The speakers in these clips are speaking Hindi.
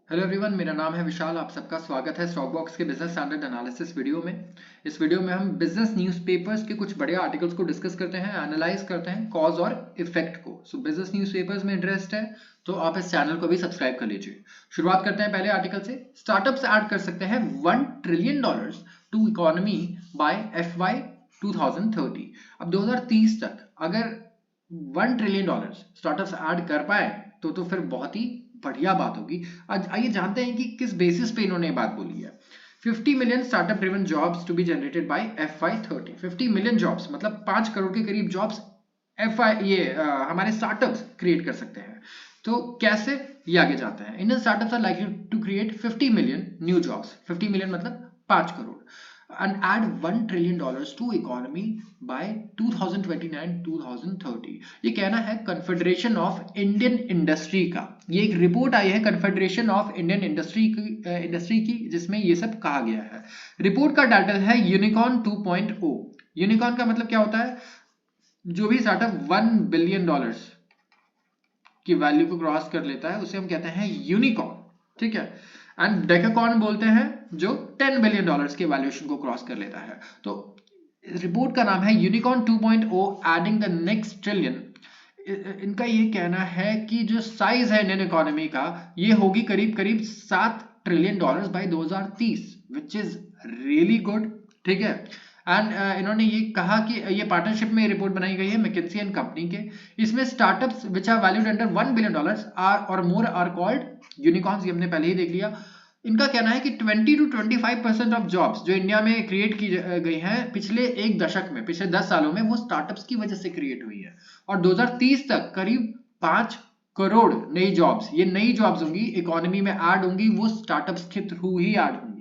हेलो एवरीवन, मेरा नाम है विशाल। आप सबका स्वागत है स्टॉक बॉक्स के बिजनेस स्टैंडर्ड एनालिसिस वीडियो में। इस वीडियो में हम बिजनेस न्यूज़पेपर्स के कुछ बड़े आर्टिकल्स को डिस्कस करते हैं, एनालाइज करते हैं कॉज और इफेक्ट को। सो बिजनेस न्यूज़पेपर्स में इंटरेस्ट है तो आप इस चैनल को भी सब्सक्राइब कर लीजिए। शुरुआत करते हैं पहले आर्टिकल से। स्टार्टअप्स ऐड कर सकते हैं $1 trillion to economy by FY 2030। अब 2030 तक अगर $1 ट्रिलियन स्टार्टअप्स ऐड कर पाए तो फिर बहुत ही बढ़िया बात होगी। आज आइए जानते हैं कि किस बेसिस पे इन्होंने बात बोली है। 50 million startup driven jobs to be generated by FY 30। 50 million jobs मतलब 5 करोड़ के करीब जॉब्स हमारे स्टार्टअप्स क्रिएट कर सकते हैं। तो कैसे, ये आगे जाते हैं। Indian startups are likely to create 50 million new jobs. 50 million मतलब 5 crore and add $1 trillion to economy by 2029-2030। ये कहना है कन्फेडरेशन ऑफ इंडियन इंडस्ट्री का। ये एक रिपोर्ट आई है कन्फेडरेशन ऑफ इंडियन इंडस्ट्री की जिसमें ये सब कहा गया है। रिपोर्ट का टाइटल है यूनिकॉर्न 2.0। यूनिकॉर्न का मतलब क्या होता है? जो भी स्टार्टअप $1 बिलियन की वैल्यू को क्रॉस कर लेता है उसे हम कहते हैं यूनिकॉर्न, ठीक है। एंड डेकाकॉर्न बोलते हैं जो $10 बिलियन के वैल्यूएशन को क्रॉस कर लेता है। तो रिपोर्ट का नाम है unicorn 2.0 adding the next trillion. इनका ये कहना है कि जो साइज है इंडियन इकोनॉमी का ये होगी करीब करीब $7 trillion by 2030, which is really good, ठीक है। एंड इन्होंने ये कहा कि ये पार्टनरशिप में रिपोर्ट बनाई गई है मैकिन्सी एंड कंपनी के। इसमें startups which are valued under $1 billion are or more are called unicorns. ये हमने पहले ही देख लिया। इनका कहना है कि 20 to 25% ऑफ जॉब्स जो इंडिया में क्रिएट की गई हैं पिछले एक दशक में, पिछले 10 सालों में, वो स्टार्टअप्स की वजह से क्रिएट हुई है। और 2030 तक करीब 5 करोड़ नई जॉब्स, ये नई जॉब्स होंगी, इकोनॉमी में ऐड होंगी, वो स्टार्टअप्स के थ्रू ही ऐड होंगी।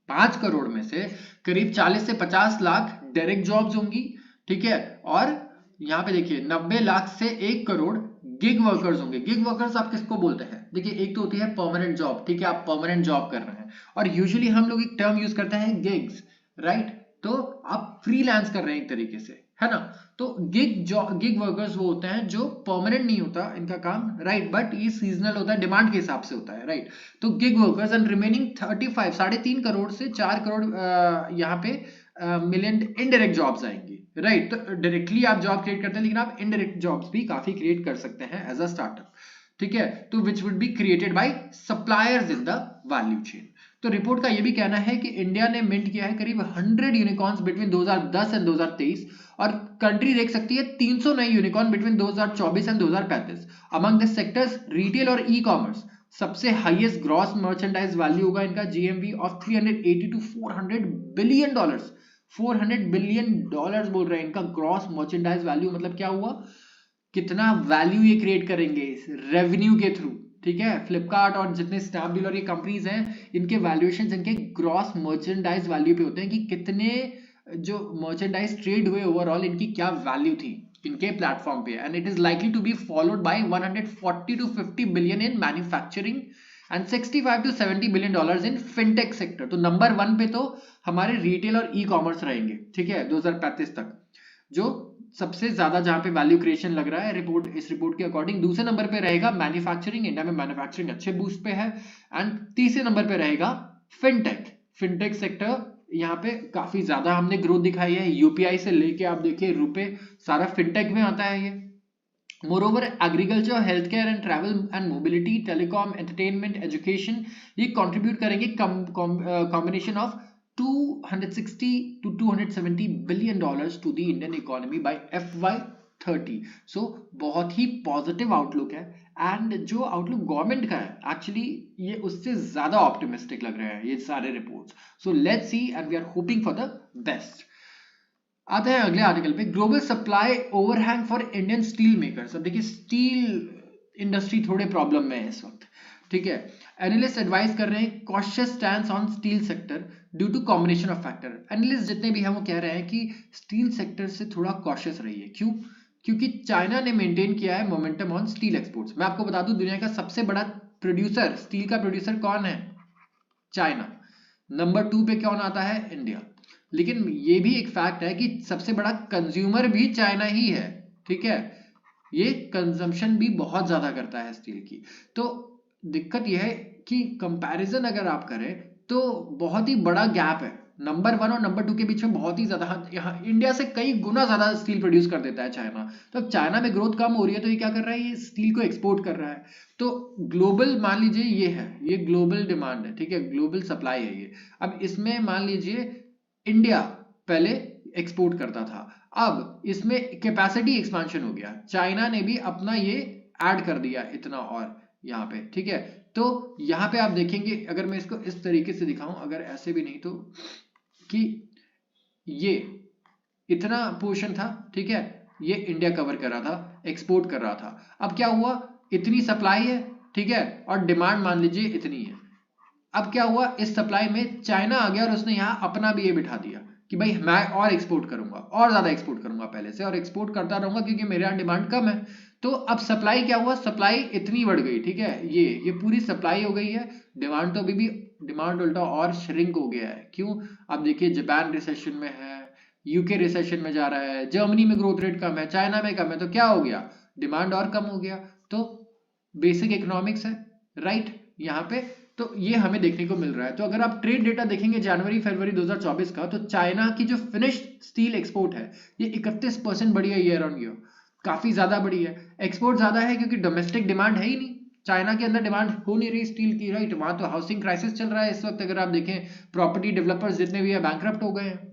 5 करोड़ में से करीब 40 से 50 लाख डायरेक्ट जॉब्स होंगी, ठीक है। और यहाँ पे देखिए 90 लाख से 1 करोड़ गिग वर्कर्स होंगे। गिग वर्कर्स आप किसको बोलते हैं? देखिए एक तो होती है परमानेंट जॉब, ठीक है, आप परमानेंट जॉब कर रहे हैं, और यूजुअली हम लोग एक टर्म यूज करते हैं गिग्स, राइट। तो आप फ्रीलांस कर रहे हैं एक तरीके से, है ना। तो गिग वर्कर्स वो होते हैं जो परमानेंट नहीं होता इनका काम, राइट, बट ये सीजनल होता है, डिमांड के हिसाब से होता है, राइट। तो gig workers and remaining 35 3.5 crore से 4 करोड़ यहाँ पे मिलियन इनडायरेक्ट जॉब्स आएंगी, राइट। तो डायरेक्टली आप जॉब क्रिएट करते हैं लेकिन आप इनडायरेक्ट जॉब्स भी काफी क्रिएट कर सकते हैं एज अ स्टार्टअप, ठीक है। तो which would be created by suppliers in the value chain. तो रिपोर्ट का ये भी कहना है कि इंडिया ने मिंट किया है करीब 100 यूनिकॉर्न्स बिटवीन 2010 एंड 2023, और कंट्री देख सकती है 300 नए unicorn between 2024 and 2035। Among the sectors retail और ई कॉमर्स सबसे हाईएस्ट ग्रॉस मर्चेंडाइज वैल्यू होगा इनका GMV of 380 to $400 billion. $400 billion बोल रहे हैं इनका ग्रॉस मर्चेंडाइज वैल्यू। मतलब क्या हुआ, कितना वैल्यू ये क्रिएट करेंगे रेवेन्यू के थ्रू, ठीक है। फ्लिपकार्ट और जितने स्नैपडील और ये कंपनीज हैं इनके वैल्यूएशंस इनके ग्रॉस मर्चेंडाइज वैल्यू पे होते हैं कि कितने जो मर्चेंडाइज ट्रेड हुए ओवरऑल, इनकी क्या वैल्यू थी इनके प्लेटफॉर्म पे। And it is likely to be followed by 140 to 50 billion in manufacturing and 65 to 70 billion dollars in fintech sector. तो नंबर 1 पे तो हमारे रिटेल और ई कॉमर्स रहेंगे, ठीक है, 2035 तक, जो सबसे ज्यादा जहां पे वैल्यू क्रिएशन लग रहा है इस रिपोर्ट के अकॉर्डिंग। दूसरे नंबर पे रहेगा मैन्युफैक्चरिंग, इंडिया में मैन्युफैक्चरिंग अच्छे बूस्ट पे है। एंड तीसरे नंबर पे रहेगा फिनटेक सेक्टर। यहाँ पे काफी ज्यादा हमने ग्रोथ दिखाई है, यूपीआई से लेके आप देखिए रुपए, सारा फिनटेक में आता है ये। Moreover agriculture, health care and travel and mobility, telecom, entertainment, education, ये कंट्रीब्यूट करेंगे combination of 260 to 270 billion to the Indian economy by FY 30। So बहुत ही पॉजिटिव आउटलुक है। एंड जो आउटलुक गवर्नमेंट का है एक्चुअली ये उससे ज्यादा ऑप्टिमिस्टिक लग रहे हैं ये सारे reports. So let's see and we are hoping for the best. आते हैं अगले आर्टिकल पे, global supply overhang for Indian steel makers. अब देखिए स्टील इंडस्ट्री थोड़े प्रॉब्लम में है इस वक्त, ठीक है। एनालिस्ट एडवाइस कर रहे हैं cautious stance on steel sector due to combination of factor. Analyst जितने भी हैं वो कह रहे हैं कि स्टील सेक्टर से थोड़ा कॉशियस रहिए। क्यों? क्योंकि चाइना ने मेंटेन किया है मोमेंटम ऑन स्टील एक्सपोर्ट्स। मैं आपको बता दूं दुनिया का सबसे बड़ा प्रोड्यूसर, स्टील का प्रोड्यूसर कौन है? चाइना। नंबर 2 पे कौन आता है? इंडिया। लेकिन ये भी एक फैक्ट है कि सबसे बड़ा कंज्यूमर भी चाइना ही है, ठीक है। ये कंजम्पशन भी बहुत ज्यादा करता है स्टील की। तो दिक्कत यह है कि कंपैरिजन अगर आप करें तो बहुत ही बड़ा गैप है नंबर 1 और नंबर 2 के बीच में, बहुत ही ज्यादा। यहाँ इंडिया से कई गुना ज्यादा स्टील प्रोड्यूस कर देता है चाइना। तो अब चाइना में ग्रोथ कम हो रही है तो ये क्या कर रहा है, ये स्टील को एक्सपोर्ट कर रहा है। तो ग्लोबल मान लीजिए ये है, ये ग्लोबल डिमांड है, ठीक है, ग्लोबल सप्लाई है ये। अब इसमें मान लीजिए इंडिया पहले एक्सपोर्ट करता था, अब इसमें कैपेसिटी एक्सपांशन हो गया, चाइना ने भी अपना ये ऐड कर दिया इतना और यहाँ पे, ठीक है। तो यहाँ पे आप देखेंगे, अगर मैं इसको इस तरीके से दिखाऊं, अगर ऐसे भी नहीं तो, कि ये इतना पोर्शन था, ठीक है, ये इंडिया कवर कर रहा था, एक्सपोर्ट कर रहा था। अब क्या हुआ, इतनी सप्लाई है, ठीक है, और डिमांड मान लीजिए इतनी है। अब क्या हुआ, इस सप्लाई में चाइना आ गया और उसने यहाँ अपना भी ये बिठा दिया कि भाई मैं और एक्सपोर्ट करूंगा, और ज्यादा एक्सपोर्ट करूंगा पहले से, और एक्सपोर्ट करता रहूंगा क्योंकि मेरे यहाँ डिमांड कम है। तो अब सप्लाई क्या हुआ, सप्लाई इतनी बढ़ गई, ठीक है, ये पूरी सप्लाई हो गई है, डिमांड तो अभी भी, डिमांड उल्टा और श्रिंक हो गया है। क्यों, अब देखिए जापान रिसेशन में है, यूके रिसेशन में जा रहा है, जर्मनी में ग्रोथ रेट कम है, चाइना में कम है, तो क्या हो गया, डिमांड और कम हो गया। तो बेसिक इकोनॉमिक्स है, राइट, यहाँ पे तो ये हमें देखने को मिल रहा है। तो अगर आप ट्रेड डेटा देखेंगे जनवरी फरवरी 2024 का, तो चाइना की जो फिनिश्ड स्टील एक्सपोर्ट है ये 31% बढ़ी है ईयर ऑन ईयर, काफी ज्यादा बढ़ी है। एक्सपोर्ट ज्यादा है क्योंकि डोमेस्टिक डिमांड है ही नहीं, चाइना के अंदर डिमांड हो नहीं रही स्टील की, राइट। वहां तो हाउसिंग क्राइसिस चल रहा है इस वक्त, अगर आप देखें प्रॉपर्टी डेवलपर्स जितने भी है बैंकरप्ट हो गए हैं।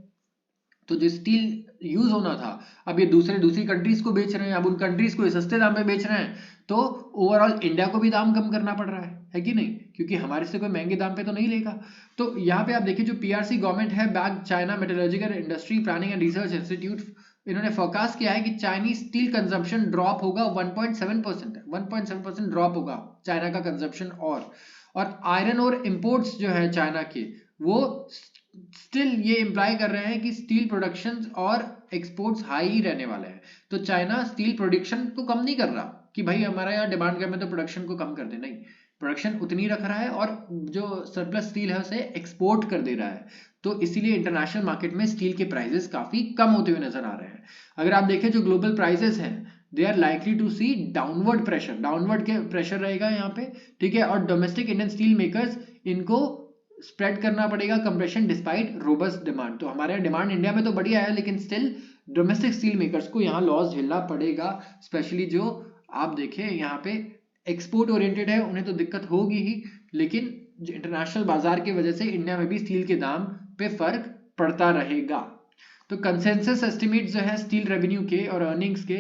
तो जो स्टील यूज होना था, अब ये दूसरी कंट्रीज को बेच रहे हैं, अब उन कंट्रीज को सस्ते दाम पे बेच रहे हैं, तो ओवरऑल इंडिया को भी दाम कम करना पड़ रहा है कि नहीं, क्योंकि हमारे से कोई महंगे दाम पे तो नहीं लेगा। तो यहाँ पे आप देखिए जो पीआरसी गवर्नमेंट है, back China metallurgical industry planning and research institute, इन्होंने फोरकास्ट किया है कि चाइनीज स्टील कंजम्पशन ड्रॉप होगा 1.7%, 1.7% ड्रॉप होगा चाइना का कंजम्पशन। और आयरन और इंपोर्ट्स जो है चाइना के, वो स्टिल ये इंप्लाई कर रहे हैं कि स्टील प्रोडक्शन और एक्सपोर्ट्स हाई ही रहने वाले हैं। तो चाइना स्टील प्रोडक्शन को कम नहीं कर रहा कि भाई हमारा यहाँ डिमांड कम है तो प्रोडक्शन को कम कर दे, नहीं, प्रोडक्शन उतनी रख रहा है और जो सरप्लस स्टील है उसे एक्सपोर्ट कर दे रहा है। तो इसीलिए इंटरनेशनल मार्केट में स्टील के प्राइसेस काफी कम होते हुए नजर आ रहे हैं। अगर आप देखें जो ग्लोबल प्राइसेस हैं, they are likely to see downward pressure, downward के प्रेशर रहेगा यहाँ पे, ठीक है। और डोमेस्टिक इंडियन स्टील मेकर्स, इनको स्प्रेड करना पड़ेगा कंप्रेशन डिस्पाइट रोबस्ट डिमांड। तो हमारे डिमांड इंडिया में तो बढ़िया है, लेकिन स्टिल डोमेस्टिक स्टील मेकर्स को यहाँ लॉस झेलना पड़ेगा। स्पेशली जो आप देखें यहाँ पे एक्सपोर्ट ओरिएंटेड है, उन्हें तो दिक्कत होगी ही, लेकिन जो इंटरनेशनल बाजार की वजह से इंडिया में भी स्टील के दाम पे फर्क पड़ता रहेगा। तो कंसेंसस एस्टिमेट जो है स्टील रेवेन्यू के और अर्निंग्स के,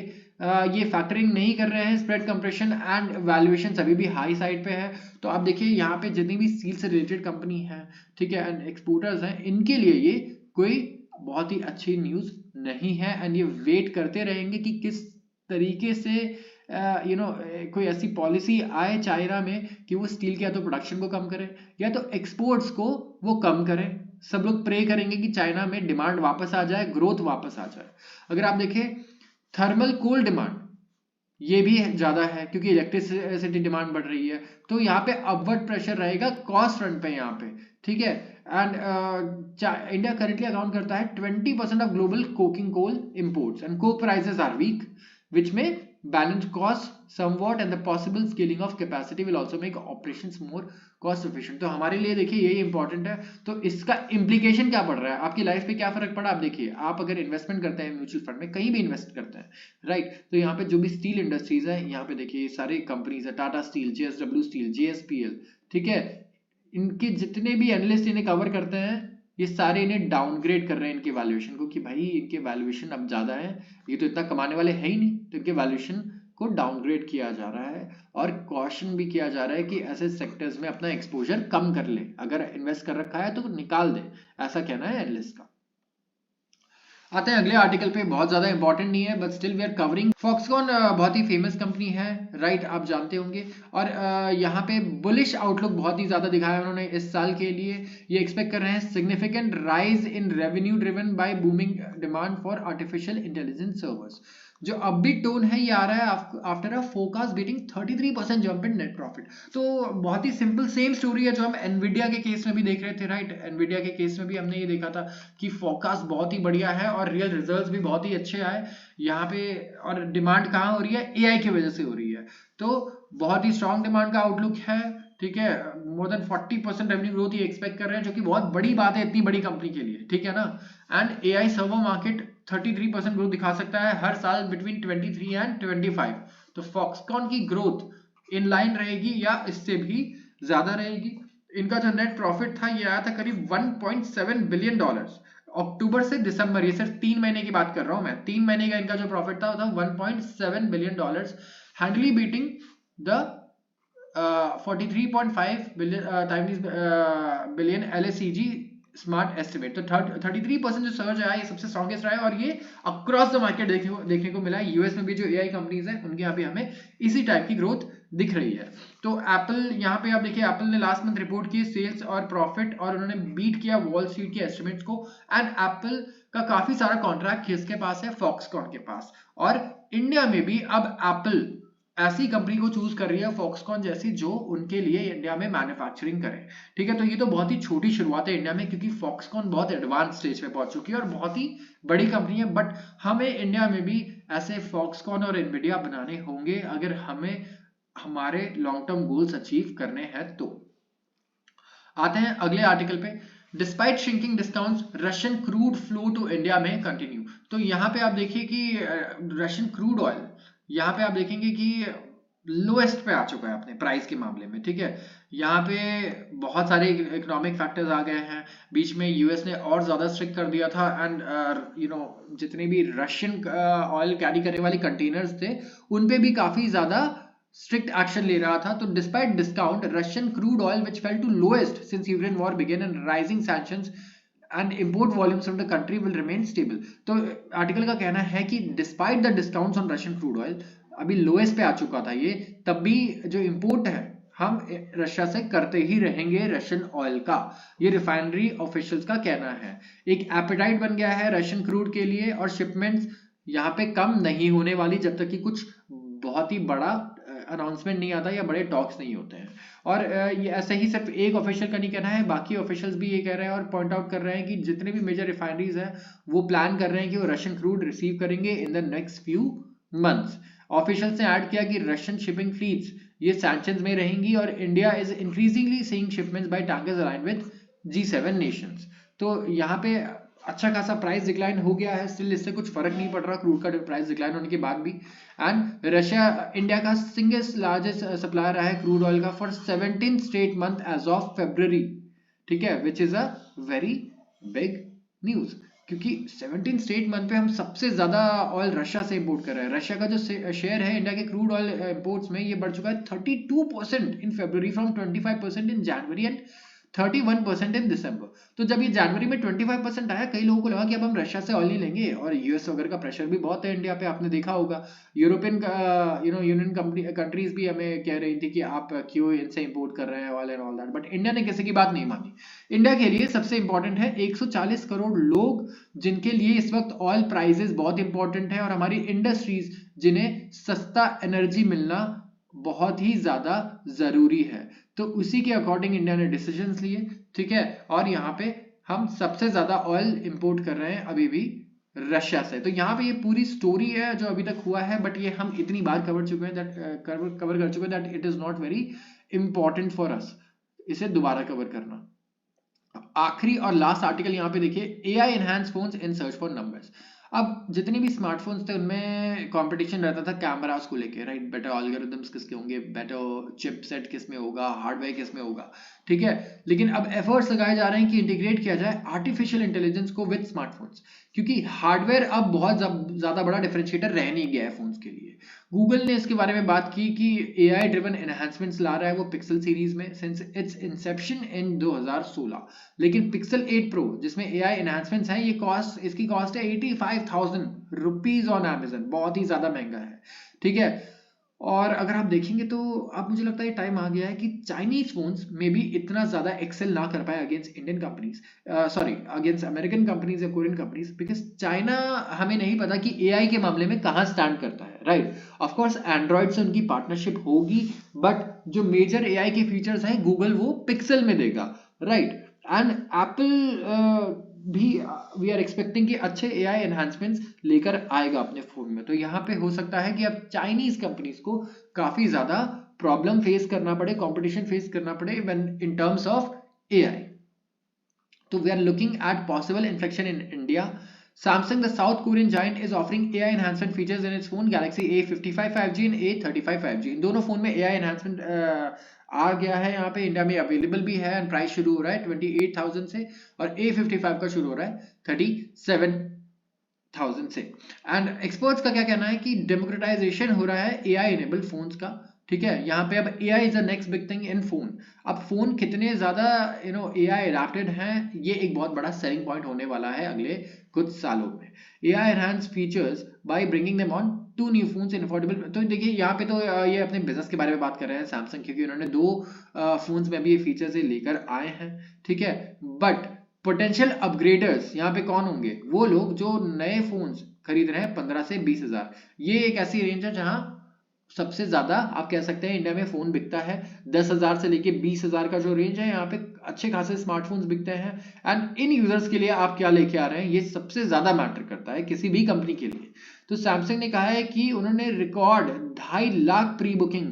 ये फैक्टरिंग नहीं कर रहे हैं स्प्रेड कंप्रेशन एंड वैल्यूएशन अभी भी हाई साइड पे है। तो आप देखिए यहाँ पे जितनी भी स्टील से रिलेटेड कंपनी है, ठीक है, एंड एक्सपोर्टर्स हैं, इनके लिए ये कोई बहुत ही अच्छी न्यूज नहीं है। एंड ये वेट करते रहेंगे कि किस तरीके से कोई ऐसी पॉलिसी आए चाइना में कि वो स्टील के या तो प्रोडक्शन को कम करे या तो एक्सपोर्ट्स को वो कम करे। सब लोग प्रे करेंगे कि चाइना में डिमांड वापस आ जाए, ग्रोथ वापस आ जाए। अगर आप देखें थर्मल कोल डिमांड, ये भी ज्यादा है क्योंकि इलेक्ट्रिसिटी डिमांड बढ़ रही है, तो यहाँ पे अपवर्ड प्रेशर रहेगा कॉस्ट फ्रंट पे यहाँ पे, ठीक है। एंड इंडिया करेंटली अकाउंट करता है 20% of global coking coal imports and coke prices are weak which may balance cost somewhat and the possible scaling of capacity will also make operations more cost efficient। तो हमारे लिए देखिए यही इंपॉर्टेंट है। तो इसका इम्प्लीकेशन क्या पड़ रहा है, आपकी लाइफ पे क्या फर्क पड़ा। आप देखिए, आप अगर इन्वेस्टमेंट करते हैं म्यूचुअल फंड में, कहीं भी इन्वेस्ट करते हैं, राइट, तो यहाँ पे जो भी स्टील इंडस्ट्रीज है, यहाँ पे देखिए सारे कंपनीज है, Tata steel, JSW steel, JSPL, ठीक है, इनके जितने भी एनालिस्ट इन्हें कवर करते हैं, ये सारे इन्हें डाउनग्रेड कर रहे हैं इनके वैल्यूएशन को, कि भाई इनके वैल्यूएशन अब ज्यादा है, ये तो इतना कमाने वाले है ही नहीं, तो इनके वैल्यूएशन को डाउनग्रेड किया जा रहा है। और कॉशन भी किया जा रहा है कि ऐसे सेक्टर्स में अपना एक्सपोजर कम कर ले, अगर इन्वेस्ट कर रखा है तो निकाल दे, ऐसा कहना है एनालिस्ट का। आते हैं अगले आर्टिकल पे, बहुत ज्यादा इंपॉर्टेंट नहीं है but still we are covering. Foxconn बहुत ही फेमस कंपनी है, राइट, आप जानते होंगे। और यहाँ पे बुलिश आउटलुक बहुत ही ज्यादा दिखाया उन्होंने इस साल के लिए। ये एक्सपेक्ट कर रहे हैं significant rise in revenue driven by booming demand for artificial intelligence servers. जो अपबीट टोन है ये आ रहा है after a forecast beating 33% jump in net profit. तो बहुत ही सिंपल सेम स्टोरी है जो हम एनवीडिया के केस में भी देख रहे थे, राइट। एनवीडिया के केस में भी हमने ये देखा था कि फोरकास्ट बहुत ही बढ़िया है और रियल रिजल्ट्स भी बहुत ही अच्छे आए यहाँ पे। और डिमांड कहाँ हो रही है, एआई की वजह से हो रही है। तो बहुत ही स्ट्रॉन्ग डिमांड का आउटलुक है, ठीक है। मोर देन 40% रेवेन्यू ग्रोथ ये एक्सपेक्ट कर रहे हैं, जो कि बहुत बड़ी बात है इतनी बड़ी कंपनी के लिए, ठीक है ना। And AI server market 33% growth दिखा सकता है हर साल बिटवीन 23 एंड 25। तो फॉक्सकॉन की ग्रोथ इन लाइन रहेगी या इससे भी ज्यादा रहेगी। इनका जो नेट प्रॉफिट था ये आया था करीब $1.7 बिलियन। अक्टूबर से दिसंबर, ये सिर्फ 3 महीने की बात कर रहा हूं मैं, 3 महीने का इनका जो प्रॉफिट था वो था $1.7 billion, handily beating the 43.5 billion LSEG smart estimate. तो 33% जो सर्ज आया ये सबसे स्ट्रॉन्गेस्ट रहा है, और ये अक्रॉस द मार्केट देखने को मिला है। यूएस में भी जो एआई कंपनीज हैं उनके यहाँ पे हमें इसी टाइप की ग्रोथ दिख रही है। तो एप्पल, यहाँ पे आप देखिए एप्पल ने लास्ट मंथ रिपोर्ट की सेल्स और प्रॉफिट, और उन्होंने बीट किया वॉल स्ट्रीट के एस्टिमेट्स को। एंड एप्पल का काफी सारा कॉन्ट्रैक्ट किसके पास है? फॉक्सकॉन के पास। और इंडिया में भी अब एप्पल ऐसी कंपनी को चूज कर रही है फॉक्सकॉन जैसी, जो उनके लिए इंडिया में मैन्युफैक्चरिंग करे, ठीक है। तो ये तो बहुत ही छोटी शुरुआत है इंडिया में, क्योंकि फॉक्सकॉन बहुत एडवांस स्टेज पे पहुंच चुकी है और बहुत ही बड़ी कंपनी है। बट हमें इंडिया में भी ऐसे फॉक्सकॉन और एनवीडिया बनाने होंगे अगर हमें हमारे लॉन्ग टर्म गोल्स अचीव करने हैं। तो आते हैं अगले आर्टिकल पे। Despite shrinking discounts, Russian crude flow to India में कंटिन्यू। तो यहाँ पे आप देखिए कि रशियन क्रूड ऑयल, यहाँ पे आप देखेंगे कि लोएस्ट पे आ चुका है अपने प्राइस के मामले में, ठीक है। यहाँ पे बहुत सारे इकोनॉमिक फैक्टर्स आ गए हैं, बीच में यूएस ने और ज्यादा स्ट्रिक्ट कर दिया था। एंड जितने भी रशियन ऑयल कैरी करने वाली कंटेनर्स थे उन पे भी काफी ज्यादा स्ट्रिक्ट एक्शन ले रहा था। तो despite discount, Russian crude oil which fell to lowest since Ukraine war began and rising sanctions and import volumes from the country will remain stable. तो आर्टिकल का कहना है कि despite the discounts on Russian crude oil, अभी लोएस्ट पे आ चुका था ये, तब भी जो इंपोर्ट है हम रशिया से करते ही रहेंगे रशियन ऑयल का, ये रिफाइनरी ऑफिशियल्स का कहना है। एक एपेटाइट बन गया है रशियन क्रूड के लिए, और शिपमेंट्स यहाँ पे कम नहीं होने वाली जब तक कि कुछ बहुत ही बड़ा अनाउंसमेंट नहीं आता या बड़े टॉक्स नहीं होते हैं। और ये ऐसे ही सिर्फ एक ऑफिशियल का नहीं कहना है, बाकी ऑफिशियल्स भी ये कह रहे हैं और पॉइंट आउट कर रहे हैं कि जितने भी मेजर रिफाइनरीज हैं वो प्लान कर रहे हैं कि वो रशियन क्रूड रिसीव करेंगे in the next few months. Officials ने ऐड किया कि रशियन शिपिंग फ्लीट्स ये सैंक्शंस में रहेंगी, और India is increasingly seeing shipments by tankers aligned with G7 nations. तो यहाँ पे अच्छा खासा प्राइस डिक्लाइन हो गया है, स्टिल इससे कुछ फर्क नहीं पड़ रहा क्रूड का प्राइस डिक्लाइन होने के बाद भी। एंड रशिया इंडिया का सिंगल लार्जेस्ट सप्लायर रहा है क्रूड ऑयल का for 17 straight month as of February, ठीक है, which is a very big news, क्योंकि 17 स्ट्रेट मंथ पे हम सबसे ज्यादा ऑयल रशिया से इंपोर्ट कर रहे हैं। रशिया का जो शेयर है इंडिया के क्रूड ऑयल इंपोर्ट्स में ये बढ़ चुका है 32% इन February from 25% in January and 31% इन दिसंबर। तो जब ये जनवरी में 25% आया, कई लोगों को लगा कि अब हम रशिया से ऑयल नहीं लेंगे, और यूएस वगैरह का प्रेशर भी बहुत है इंडिया पे, आपने देखा होगा। यूरोपियन यूनियन कंट्रीज भी हमें कह रही थी कि आप क्यों इनसे इंपोर्ट कर रहे हैं oil and all that, but India ने किसी की बात नहीं मानी। इंडिया के लिए सबसे इंपॉर्टेंट है 140 करोड़ लोग जिनके लिए इस वक्त ऑयल प्राइसेस बहुत इंपॉर्टेंट है, और हमारी इंडस्ट्रीज जिन्हें सस्ता एनर्जी मिलना बहुत ही ज्यादा जरूरी है। तो उसी के अकॉर्डिंग इंडिया ने डिसीजंस लिए, ठीक है। और यहाँ पे हम सबसे ज्यादा ऑयल इंपोर्ट कर रहे हैं अभी भी रशिया से। तो यहाँ पे ये पूरी स्टोरी है जो अभी तक हुआ है, बट ये हम इतनी बार कवर चुके हैं कवर कर चुके हैं that it is not very important for us इसे दोबारा कवर करना। आखिरी और लास्ट आर्टिकल यहाँ पे देखिए, AI enhance phones in search for numbers. अब जितने भी स्मार्टफोन्स थे उनमें कंपटीशन रहता था कैमरास को लेके, राइट, बेटर एल्गोरिथम्स किसके होंगे, बेटर चिपसेट किस में होगा, हार्डवेयर किस में होगा, ठीक है। लेकिन अब एफर्ट्स लगाए जा रहे हैं कि इंटीग्रेट किया जाए आर्टिफिशियल इंटेलिजेंस को विद स्मार्टफोन्स, क्योंकि हार्डवेयर अब बहुत ज्यादा बड़ा डिफरेंशिएटर रह नहीं गया है फोन्स के लिए। गूगल ने इसके बारे में बात की कि एआई ड्रिवन एनहांसमेंट्स ला रहा है वो पिक्सल सीरीज में सिंस इट्स इंसेप्शन इन 2016। लेकिन पिक्सल 8 प्रो जिसमें एआई एनहांसमेंट्स हैं, ये इसकी कॉस्ट है 85,000 रुपीज ऑन Amazon, बहुत ही ज्यादा महंगा है, ठीक है। और अगर आप देखेंगे तो अब मुझे लगता है टाइम आ गया है कि चाइनीज फोन्स में भी इतना ज्यादा एक्सेल ना कर पाए against Indian companies, against American companies या कोरियन कंपनीज, बिकॉज चाइना हमें नहीं पता कि एआई के मामले में कहां स्टैंड करता है, राइट। ऑफ कोर्स एंड्रॉइड से उनकी पार्टनरशिप होगी, बट जो मेजर एआई के फीचर्स हैं गूगल वो पिक्सल में देगा, राइट। एंड एप्पल भी वी आर एक्सपेक्टिंग कि अच्छे AI एनहांसमेंट्स लेकर आएगा अपने फोन में। तो यहाँ पे हो सकता है कि अब चाइनीज कंपनीज को काफी ज्यादा प्रॉब्लम फेस करना पड़े, कंपटीशन फेस करना पड़े इन टर्म्स ऑफ AI। तो we are looking at possible infection in India. Samsung, the South Korean giant, is offering AI enhancement features in its phone Galaxy A55 5G and A35 5G। इन दोनों फोन में AI enhancement आ गया है, यहाँ पे इंडिया में अवेलेबल भी है एंड प्राइस शुरू हो रहा है 28,000 से और A55 का शुरू हो रहा है 37,000 से। एंड एक्सपर्ट्स का क्या कहना है कि डेमोक्रेटाइजेशन हो रहा है AI enabled फोन्स का, ठीक है। यहाँ पे अब AI is the next big thing in phone. अब फोन कितने ज्यादा AI अडेप्टेड हैं, ये एक बहुत बड़ा सेलिंग पॉइंट होने वाला है अगले कुछ सालों में। AI enhanced features by bringing them on two new phones in affordable। तो देखिए यहाँ पे तो ये अपने बिजनेस के बारे में बात कर रहे हैं सैमसंग, क्योंकि उन्होंने 2 फोन्स में भी ये फीचर्स लेकर आए हैं, ठीक है। बट पोटेंशियल अपग्रेडर्स यहाँ पे कौन होंगे? वो लोग जो नए फोन्स खरीद रहे हैं 15 से 20,000। ये एक ऐसी रेंज है जहां सबसे ज्यादा आप कह सकते हैं इंडिया में फोन बिकता है। 10,000 से लेके 20,000 का जो रेंज है, यहाँ पे अच्छे खासे स्मार्टफोन्स बिकते हैं। एंड इन यूजर्स के लिए आप क्या लेके आ रहे हैं, ये सबसे ज्यादा मैटर करता है किसी भी कंपनी के लिए। तो सैमसंग ने कहा है कि उन्होंने रिकॉर्ड 2.5 लाख प्री बुकिंग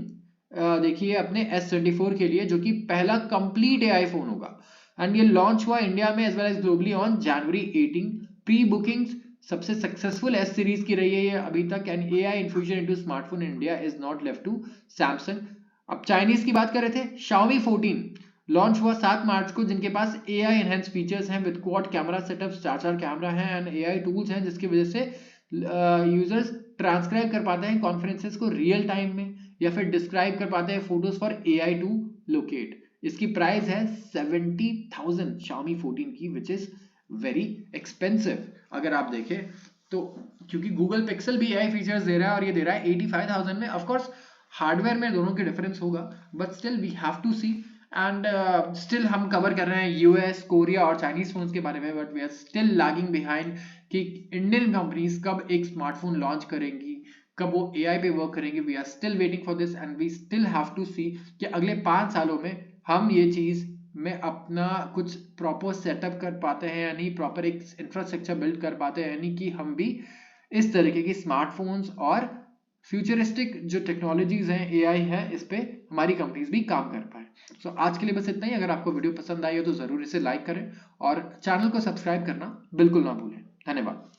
देखिए अपने S24 के लिए, जो कि पहला कंप्लीट AI फोन होगा। एंड ये लॉन्च हुआ इंडिया में as well as globally on January 18। Pre bookings सबसे सक्सेसफुल S सीरीज की रही है ये अभी तक। And AI infusion into smartphone in India is not left to Samsung. अब चाइनीज की बात कर रहे थे, Xiaomi 14 लॉन्च हुआ 7 मार्च को, जिनके पास AI एनहेंस फीचर्स हैं with quad camera setup, 4 camera है एंड AI टूल्स हैं, जिसकी वजह से यूजर्स ट्रांसक्राइब कर पाते हैं कॉन्फ्रेंसेस को रियल टाइम में, या फिर डिस्क्राइब कर पाते हैं photos for AI to locate. इसकी प्राइस है 70,000 Xiaomi 14 की, विच इज वेरी एक्सपेंसिव अगर आप देखें तो, क्योंकि गूगल पिक्सल भी AI फीचर्स दे रहा है और ये दे रहा है 85,000 में। ऑफ कोर्स हार्डवेयर में दोनों के डिफरेंस होगा, but still we have to see. And still हम कवर कर रहे हैं US, कोरिया और चाइनीज फोन्स के बारे में, but we are still lagging behind कि इंडियन कंपनीज कब एक स्मार्टफोन लॉन्च करेंगी, कब वो AI पे वर्क करेंगे। We are still waiting for this and we still have to see कि अगले 5 सालों में हम ये चीज में अपना कुछ प्रॉपर सेटअप कर पाते हैं या नहीं, प्रॉपर एक इंफ्रास्ट्रक्चर बिल्ड कर पाते हैं, यानी कि हम भी इस तरीके की स्मार्टफोन्स और फ्यूचरिस्टिक जो टेक्नोलॉजीज हैं, AI है, इस पे हमारी कंपनीज भी काम कर पाए। सो आज के लिए बस इतना ही। अगर आपको वीडियो पसंद आई हो तो जरूर इसे लाइक करें और चैनल को सब्सक्राइब करना बिल्कुल ना भूलें। धन्यवाद।